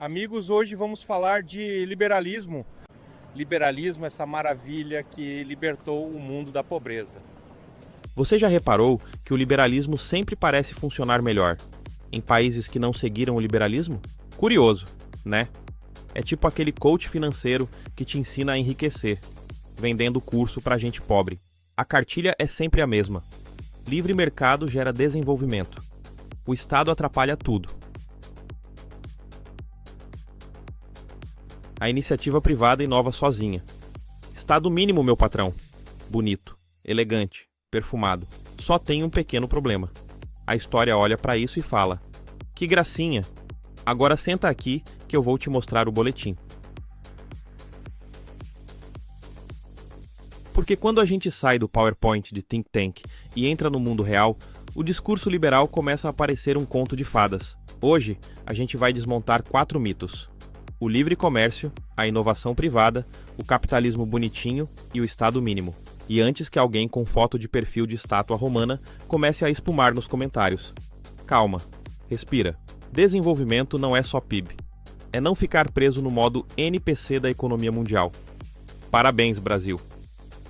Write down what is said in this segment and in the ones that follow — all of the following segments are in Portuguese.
Amigos, hoje vamos falar de liberalismo. Liberalismo, essa maravilha que libertou o mundo da pobreza. Você já reparou que o liberalismo sempre parece funcionar melhor em países que não seguiram o liberalismo? Curioso, né? É tipo aquele coach financeiro que te ensina a enriquecer, vendendo curso pra gente pobre. A cartilha é sempre a mesma. Livre mercado gera desenvolvimento. O Estado atrapalha tudo. A iniciativa privada inova sozinha. Estado mínimo, meu patrão. Bonito, elegante, perfumado. Só tem um pequeno problema. A história olha pra isso e fala: que gracinha! Agora senta aqui que eu vou te mostrar o boletim. Porque quando a gente sai do PowerPoint de think tank e entra no mundo real, o discurso liberal começa a parecer um conto de fadas. Hoje, a gente vai desmontar 4 mitos: o livre comércio, a inovação privada, o capitalismo bonitinho e o Estado mínimo. E antes que alguém com foto de perfil de estátua romana comece a espumar nos comentários. Calma, respira. Desenvolvimento não é só PIB. É não ficar preso no modo NPC da economia mundial. Parabéns, Brasil.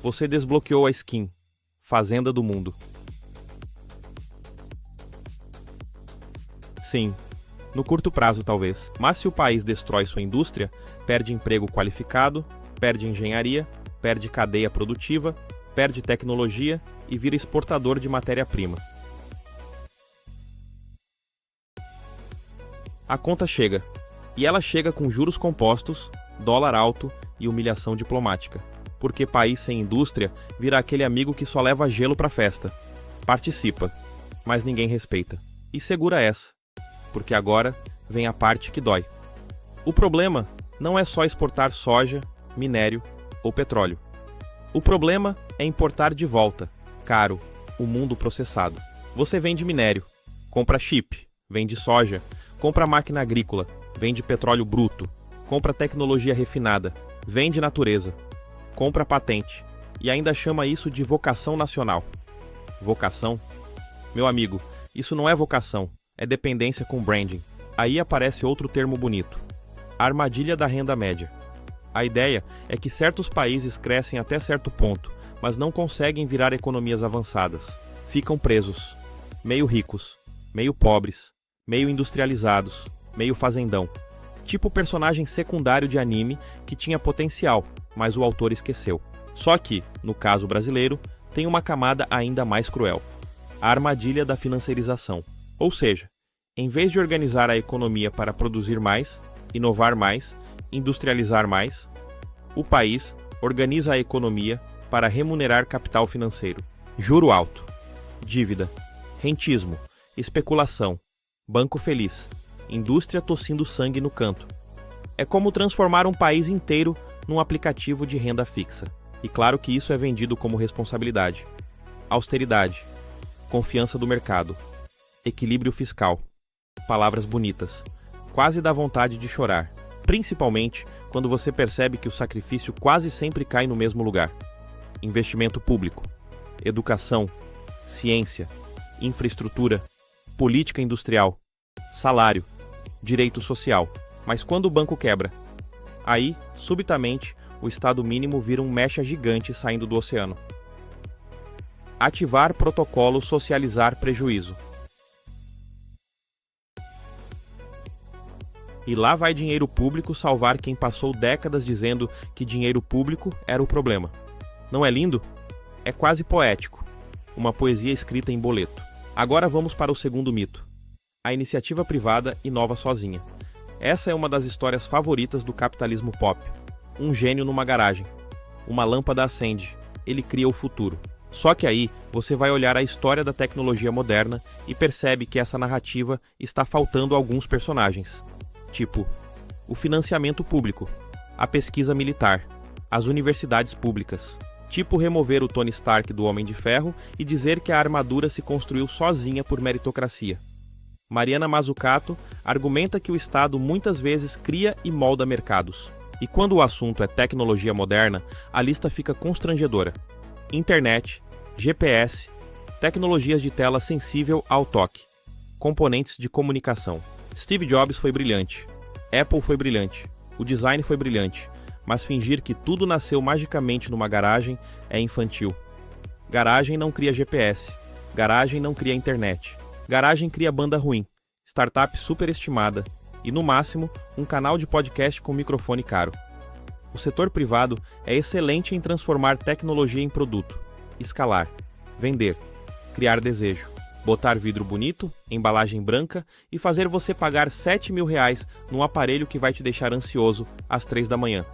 Você desbloqueou a skin Fazenda do Mundo. Sim, no curto prazo talvez, mas se o país destrói sua indústria, perde emprego qualificado, perde engenharia, perde cadeia produtiva, perde tecnologia e vira exportador de matéria-prima. A conta chega, e ela chega com juros compostos, dólar alto e humilhação diplomática. Porque país sem indústria vira aquele amigo que só leva gelo pra festa. Participa, mas ninguém respeita. E segura essa, porque agora vem a parte que dói. O problema não é só exportar soja, minério ou petróleo. O problema é importar de volta, caro, o mundo processado. Você vende minério, compra chip, vende soja, compra máquina agrícola, vende petróleo bruto, compra tecnologia refinada, vende natureza, compra patente e ainda chama isso de vocação nacional. Vocação? Meu amigo, isso não é vocação, é dependência com branding. Aí aparece outro termo bonito: a armadilha da renda média. A ideia é que certos países crescem até certo ponto, mas não conseguem virar economias avançadas. Ficam presos, meio ricos, meio pobres, meio industrializados, meio fazendão. Tipo personagem secundário de anime que tinha potencial, mas o autor esqueceu. Só que, no caso brasileiro, tem uma camada ainda mais cruel: a armadilha da financiarização. Ou seja, em vez de organizar a economia para produzir mais, inovar mais, industrializar mais, o país organiza a economia para remunerar capital financeiro. Juro alto, dívida, rentismo, especulação, banco feliz, indústria tossindo sangue no canto. É como transformar um país inteiro num aplicativo de renda fixa. E claro que isso é vendido como responsabilidade. Austeridade, confiança do mercado, equilíbrio fiscal. Palavras bonitas. Quase dá vontade de chorar. Principalmente quando você percebe que o sacrifício quase sempre cai no mesmo lugar: investimento público, educação, ciência, infraestrutura, política industrial, salário, direito social. Mas quando o banco quebra, aí, subitamente, o Estado mínimo vira um mecha gigante saindo do oceano. Ativar protocolo socializar prejuízo. E lá vai dinheiro público salvar quem passou décadas dizendo que dinheiro público era o problema. Não é lindo? É quase poético. Uma poesia escrita em boleto. Agora vamos para o segundo mito: a iniciativa privada inova sozinha. Essa é uma das histórias favoritas do capitalismo pop. Um gênio numa garagem. Uma lâmpada acende. Ele cria o futuro. Só que aí você vai olhar a história da tecnologia moderna e percebe que essa narrativa está faltando alguns personagens. Tipo, o financiamento público, a pesquisa militar, as universidades públicas. Tipo remover o Tony Stark do Homem de Ferro e dizer que a armadura se construiu sozinha por meritocracia. Mariana Mazzucato argumenta que o Estado muitas vezes cria e molda mercados. E quando o assunto é tecnologia moderna, a lista fica constrangedora: internet, GPS, tecnologias de tela sensível ao toque, componentes de comunicação. Steve Jobs foi brilhante. Apple foi brilhante, o design foi brilhante, mas fingir que tudo nasceu magicamente numa garagem é infantil. Garagem não cria GPS, garagem não cria internet, garagem cria banda ruim, startup superestimada e, no máximo, um canal de podcast com microfone caro. O setor privado é excelente em transformar tecnologia em produto, escalar, vender, criar desejo, botar vidro bonito, embalagem branca e fazer você pagar R$7.000 num aparelho que vai te deixar ansioso às 3 da manhã.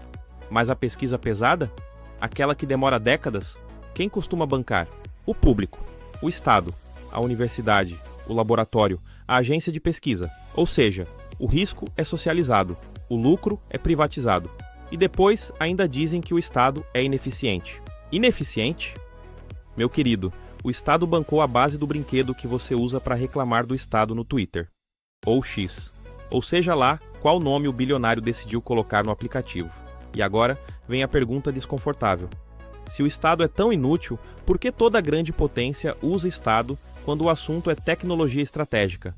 Mas a pesquisa pesada? Aquela que demora décadas? Quem costuma bancar? O público, o Estado, a universidade, o laboratório, a agência de pesquisa. Ou seja, o risco é socializado, o lucro é privatizado. E depois ainda dizem que o Estado é ineficiente. Ineficiente? Meu querido, o Estado bancou a base do brinquedo que você usa para reclamar do Estado no Twitter. Ou X. Ou seja lá qual nome o bilionário decidiu colocar no aplicativo. E agora vem a pergunta desconfortável. Se o Estado é tão inútil, por que toda grande potência usa Estado quando o assunto é tecnologia estratégica?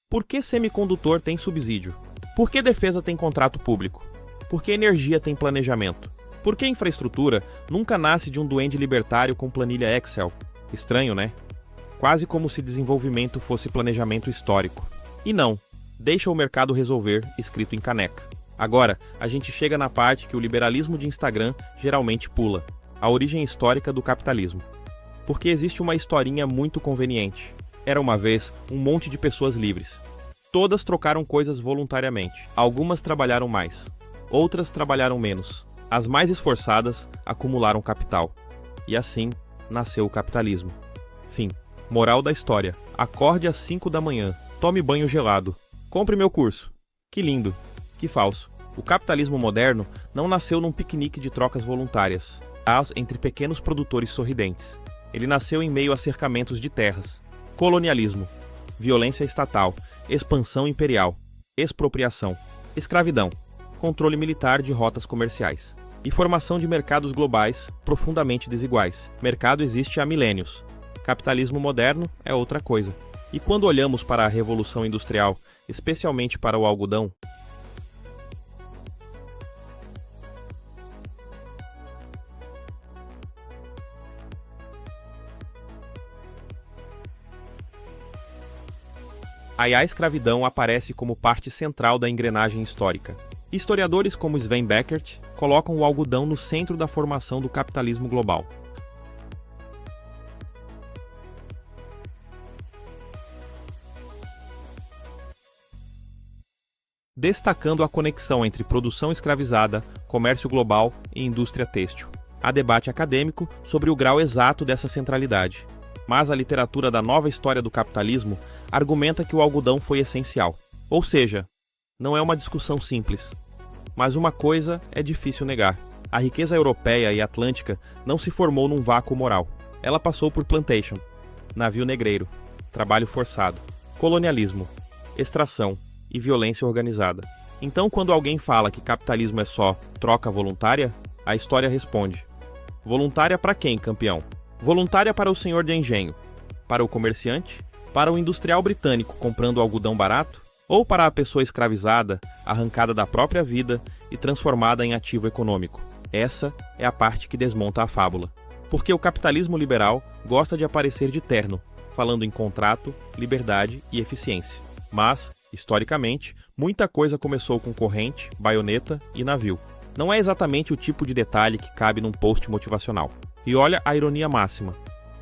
Por que semicondutor tem subsídio? Por que defesa tem contrato público? Por que energia tem planejamento? Por que infraestrutura nunca nasce de um duende libertário com planilha Excel? Estranho, né? Quase como se desenvolvimento fosse planejamento histórico. E não, deixa o mercado resolver, escrito em caneca. Agora, a gente chega na parte que o liberalismo de Instagram geralmente pula. A origem histórica do capitalismo. Porque existe uma historinha muito conveniente. Era uma vez um monte de pessoas livres. Todas trocaram coisas voluntariamente. Algumas trabalharam mais. Outras trabalharam menos. As mais esforçadas acumularam capital. E assim nasceu o capitalismo. Fim. Moral da história. Acorde às 5 da manhã. Tome banho gelado. Compre meu curso. Que lindo. Que falso. O capitalismo moderno não nasceu num piquenique de trocas voluntárias, mas entre pequenos produtores sorridentes. Ele nasceu em meio a cercamentos de terras. Colonialismo. Violência estatal. Expansão imperial. Expropriação. Escravidão. Controle militar de rotas comerciais. E formação de mercados globais profundamente desiguais. Mercado existe há milênios. Capitalismo moderno é outra coisa. E quando olhamos para a Revolução Industrial, especialmente para o algodão, aí a escravidão aparece como parte central da engrenagem histórica. Historiadores como Sven Beckert colocam o algodão no centro da formação do capitalismo global. Destacando a conexão entre produção escravizada, comércio global e indústria têxtil. Há debate acadêmico sobre o grau exato dessa centralidade, mas a literatura da nova história do capitalismo argumenta que o algodão foi essencial. Ou seja, não é uma discussão simples. Mas uma coisa é difícil negar. A riqueza europeia e atlântica não se formou num vácuo moral. Ela passou por plantation, navio negreiro, trabalho forçado, colonialismo, extração e violência organizada. Então, quando alguém fala que capitalismo é só troca voluntária, a história responde: voluntária para quem, campeão? Voluntária para o senhor de engenho? Para o comerciante? Para o industrial britânico comprando algodão barato? Ou para a pessoa escravizada, arrancada da própria vida e transformada em ativo econômico? Essa é a parte que desmonta a fábula. Porque o capitalismo liberal gosta de aparecer de terno, falando em contrato, liberdade e eficiência. Mas, historicamente, muita coisa começou com corrente, baioneta e navio. Não é exatamente o tipo de detalhe que cabe num post motivacional. E olha a ironia máxima.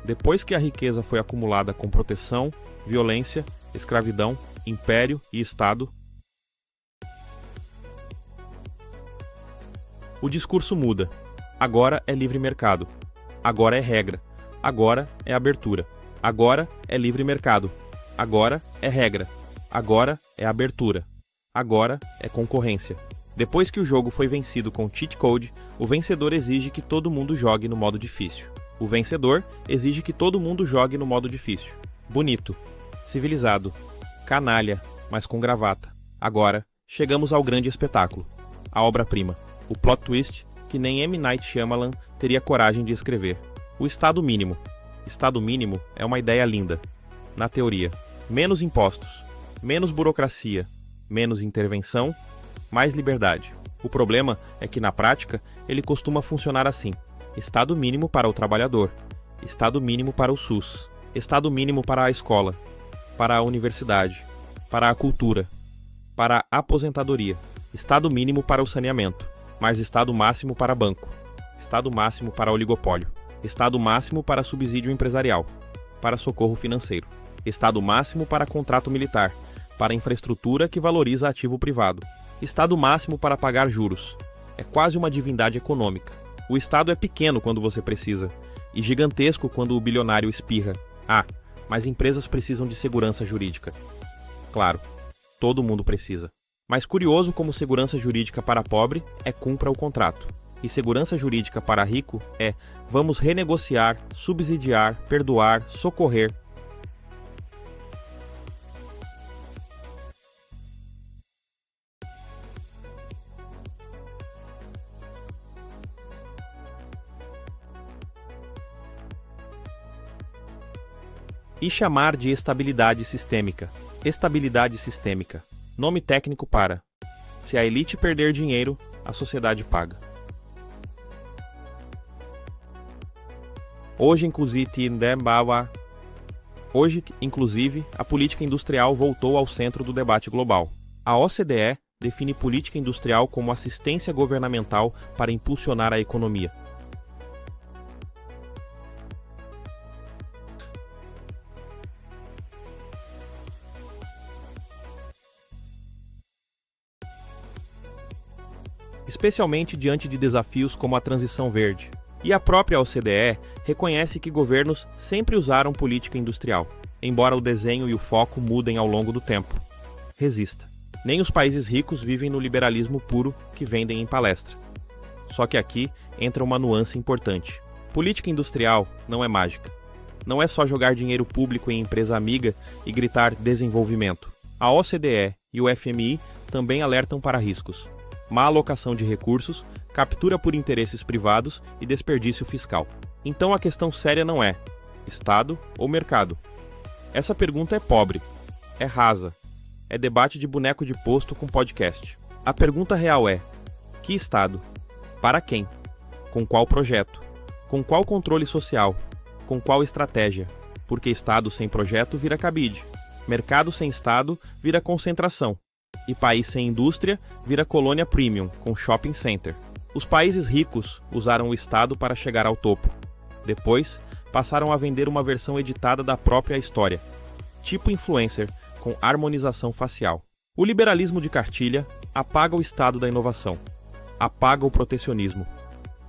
Depois que a riqueza foi acumulada com proteção, violência, escravidão, império e Estado, o discurso muda. Agora é livre mercado. Agora é regra. Agora é abertura. Agora é livre mercado. Agora é regra. Agora é abertura. Agora é concorrência. Depois que o jogo foi vencido com cheat code, o vencedor exige que todo mundo jogue no modo difícil. O vencedor exige que todo mundo jogue no modo difícil. Bonito. Civilizado. Canalha, mas com gravata. Agora, chegamos ao grande espetáculo. A obra-prima. O plot twist que nem M. Night Shyamalan teria coragem de escrever. O Estado mínimo. Estado mínimo é uma ideia linda. Na teoria, menos impostos, menos burocracia, menos intervenção, mais liberdade. O problema é que, na prática, ele costuma funcionar assim: Estado mínimo para o trabalhador, Estado mínimo para o SUS, Estado mínimo para a escola, para a universidade, para a cultura, para a aposentadoria, Estado mínimo para o saneamento, mais Estado máximo para banco, Estado máximo para oligopólio, Estado máximo para subsídio empresarial, para socorro financeiro, Estado máximo para contrato militar, para infraestrutura que valoriza ativo privado, Estado máximo para pagar juros. É quase uma divindade econômica. O Estado é pequeno quando você precisa, e gigantesco quando o bilionário espirra. Ah, mas empresas precisam de segurança jurídica. Claro, todo mundo precisa. Mas curioso como segurança jurídica para pobre é cumpra o contrato. E segurança jurídica para rico é vamos renegociar, subsidiar, perdoar, socorrer. E chamar de estabilidade sistêmica. Estabilidade sistêmica. Nome técnico para: se a elite perder dinheiro, a sociedade paga. Hoje, inclusive, a política industrial voltou ao centro do debate global. A OCDE define política industrial como assistência governamental para impulsionar a economia. Especialmente diante de desafios como a transição verde. E a própria OCDE reconhece que governos sempre usaram política industrial, embora o desenho e o foco mudem ao longo do tempo. Resista. Nem os países ricos vivem no liberalismo puro que vendem em palestra. Só que aqui entra uma nuance importante. Política industrial não é mágica. Não é só jogar dinheiro público em empresa amiga e gritar desenvolvimento. A OCDE e o FMI também alertam para riscos: má alocação de recursos, captura por interesses privados e desperdício fiscal. Então a questão séria não é Estado ou mercado. Essa pergunta é pobre, é rasa, é debate de boneco de posto com podcast. A pergunta real é: que Estado? Para quem? Com qual projeto? Com qual controle social? Com qual estratégia? Porque Estado sem projeto vira cabide, mercado sem Estado vira concentração, e país sem indústria vira colônia premium, com shopping center. Os países ricos usaram o Estado para chegar ao topo. Depois, passaram a vender uma versão editada da própria história, tipo influencer, com harmonização facial. O liberalismo de cartilha apaga o Estado da inovação, apaga o protecionismo,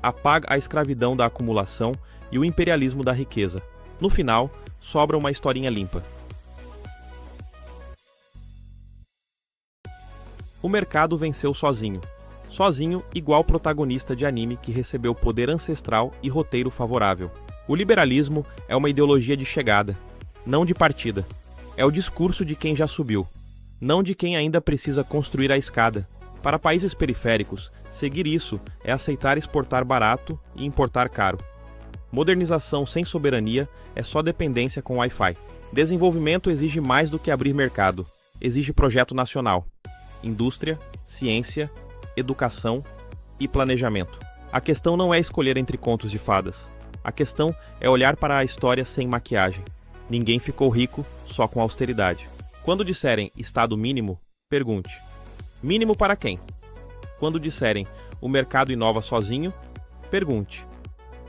apaga a escravidão da acumulação e o imperialismo da riqueza. No final, sobra uma historinha limpa. O mercado venceu sozinho. Sozinho, igual protagonista de anime que recebeu poder ancestral e roteiro favorável. O liberalismo é uma ideologia de chegada, não de partida. É o discurso de quem já subiu, não de quem ainda precisa construir a escada. Para países periféricos, seguir isso é aceitar exportar barato e importar caro. Modernização sem soberania é só dependência com Wi-Fi. Desenvolvimento exige mais do que abrir mercado. Exige projeto nacional. Indústria, ciência, educação e planejamento. A questão não é escolher entre contos de fadas. A questão é olhar para a história sem maquiagem. Ninguém ficou rico só com austeridade. Quando disserem Estado mínimo, pergunte: mínimo para quem? Quando disserem o mercado inova sozinho, pergunte: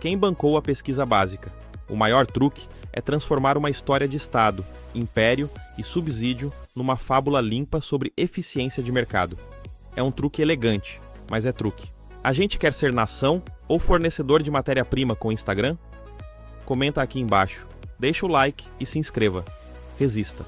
quem bancou a pesquisa básica? O maior truque é transformar uma história de Estado, império e subsídio numa fábula limpa sobre eficiência de mercado. É um truque elegante, mas é truque. A gente quer ser nação ou fornecedor de matéria-prima com o Instagram? Comenta aqui embaixo, deixa o like e se inscreva. Resista.